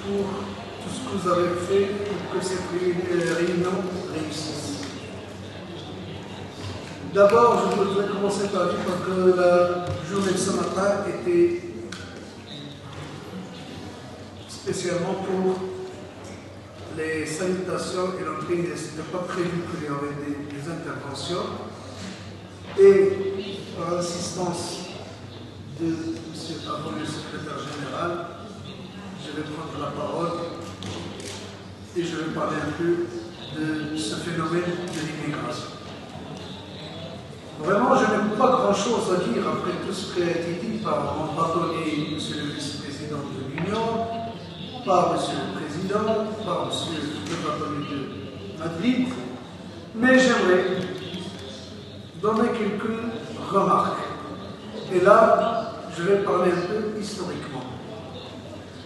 pour tout ce que vous avez fait pour que cette réunion réussisse. D'abord, je voudrais commencer par dire que la journée de ce matin était spécialement pour les salutations et l'entrée. Il n'était pas prévu qu'il y aurait des interventions. Et par l'assistance de M. Pavon, le secrétaire général, je vais prendre la parole et je vais parler un peu de ce phénomène de l'immigration. Vraiment, je n'ai pas grand-chose à dire après tout ce qui a été dit par mon bâtonnier, M. le vice-président de l'Union, par M. le Président, par M. le bâtonnier de Madrid, mais j'aimerais donner quelques remarques. Et là, je vais parler un peu historiquement.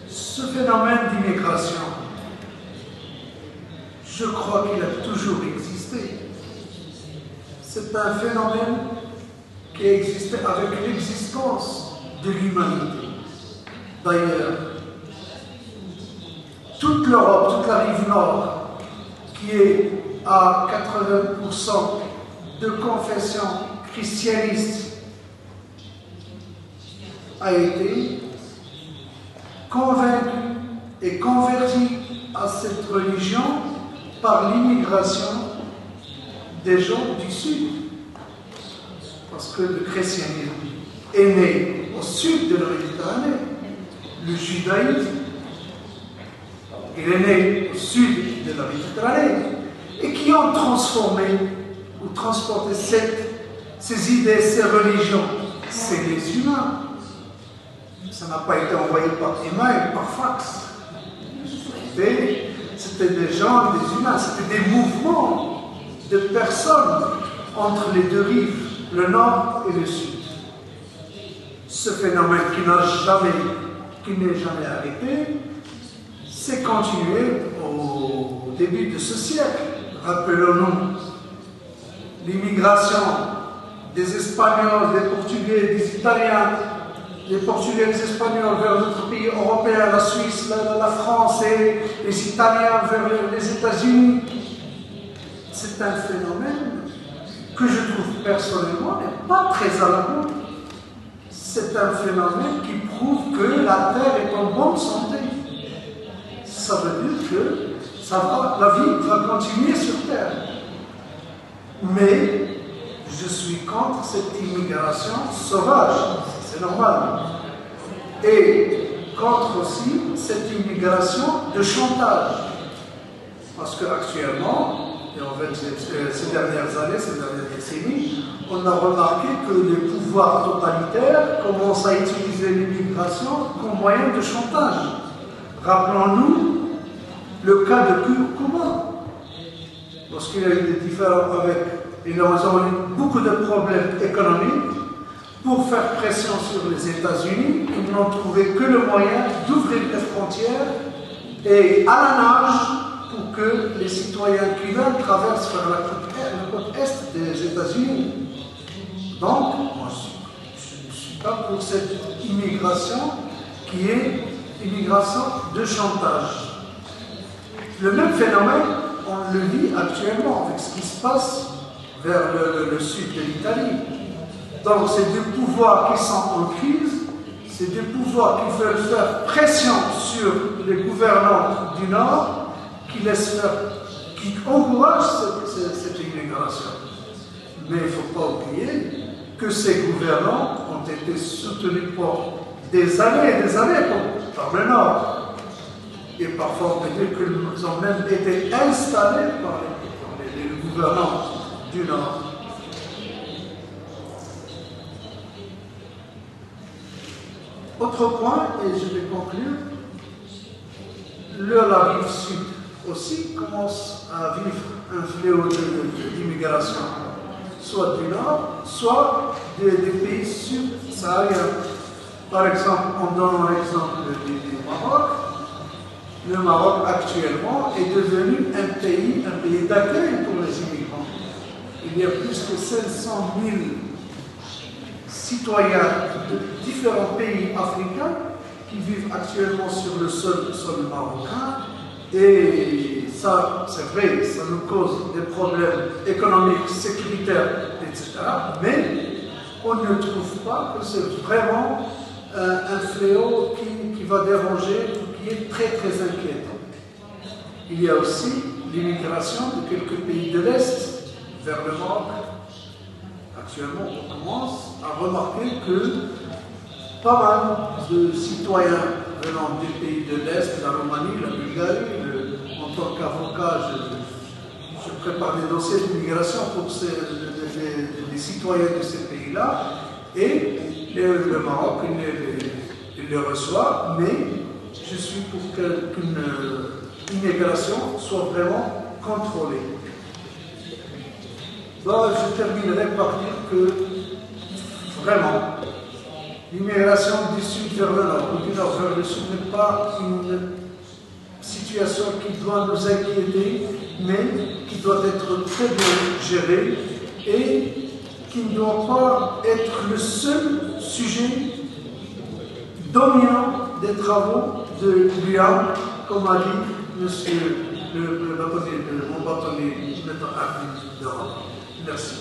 Ce phénomène d'immigration, je crois qu'il a toujours existé. C'est un phénomène qui a existé avec l'existence de l'humanité. D'ailleurs, toute l'Europe, toute la rive nord, qui est à 80% de confession christianiste, a été convaincue et convertie à cette religion par l'immigration des gens du Sud. Parce que le christianisme est né au sud de la Méditerranée. Le judaïsme, il est né au sud de la Méditerranée. Et qui ont transformé ou transporté ces idées, ces religions, c'est les humains. Ça n'a pas été envoyé par email, par fax. C'était des gens, des humains, c'était des mouvements de personnes entre les deux rives, le nord et le sud. Ce phénomène qui n'est jamais arrêté, s'est continué au début de ce siècle. Rappelons-nous l'immigration des Espagnols, des Portugais, des Italiens, les Portugais et les Espagnols vers notre pays européen, la Suisse, la France et les Italiens vers les États-Unis. C'est un phénomène que je trouve personnellement n'est pas très alarmant. C'est un phénomène qui prouve que la Terre est en bonne santé. Ça veut dire que la vie va continuer sur Terre. Mais je suis contre cette immigration sauvage, c'est normal. Et contre aussi cette immigration de chantage. Parce qu'actuellement, et en fait ces dernières années, ces dernières décennies, on a remarqué que les pouvoirs totalitaires commencent à utiliser l'immigration comme moyen de chantage. Rappelons-nous le cas de Cuba. Lorsqu'il y a eu des différends avec, ils ont eu beaucoup de problèmes économiques. Pour faire pression sur les États-Unis, ils n'ont trouvé que le moyen d'ouvrir les frontières et à la nage pour que les citoyens cubains traversent vers la côte est des États-Unis. Donc, moi, je ne suis pas pour cette immigration qui est immigration de chantage. Le même phénomène, on le vit actuellement avec ce qui se passe vers le sud de l'Italie. Donc, c'est des pouvoirs qui sont en crise, c'est des pouvoirs qui veulent faire pression sur les gouvernants du Nord, qui encouragent cette immigration. Mais il ne faut pas oublier que ces gouvernants ont été soutenus pour des années et des années par le Nord. Et parfois, on peut dire qu'ils ont même été installés par les gouvernants du Nord. Autre point, et je vais conclure, la rive sud aussi commence à vivre un fléau d'immigration, soit du Nord, soit des pays sud-sahariens. Par exemple, en donnant l'exemple du Maroc, le Maroc actuellement est devenu un pays d'accueil pour les immigrants. Il y a plus que 500 000 citoyens de différents pays africains qui vivent actuellement sur le sol marocain. Et ça, c'est vrai, ça nous cause des problèmes économiques, sécuritaires, etc. Mais on ne trouve pas que c'est vraiment un fléau qui va déranger, qui est très très inquiétant. Il y a aussi l'immigration de quelques pays de l'Est vers le Maroc. Actuellement, on commence à remarquer que pas mal de citoyens venant des pays de l'Est, la Roumanie, la Bulgarie, en tant qu'avocat, je prépare des dossiers d'immigration pour les citoyens de ces pays-là, et le Maroc, il les reçoit, mais je suis pour qu'une immigration soit vraiment contrôlée. Bon, je terminerai par dire que vraiment, l'immigration du sud vers le nord ou du nord vers le sud n'est pas une situation qui doit nous inquiéter, mais qui doit être très bien gérée et qui ne doit pas être le seul sujet dominant des travaux de l'UAM, comme a dit monsieur mon bâtonnier, maître Abdi Dara. Merci.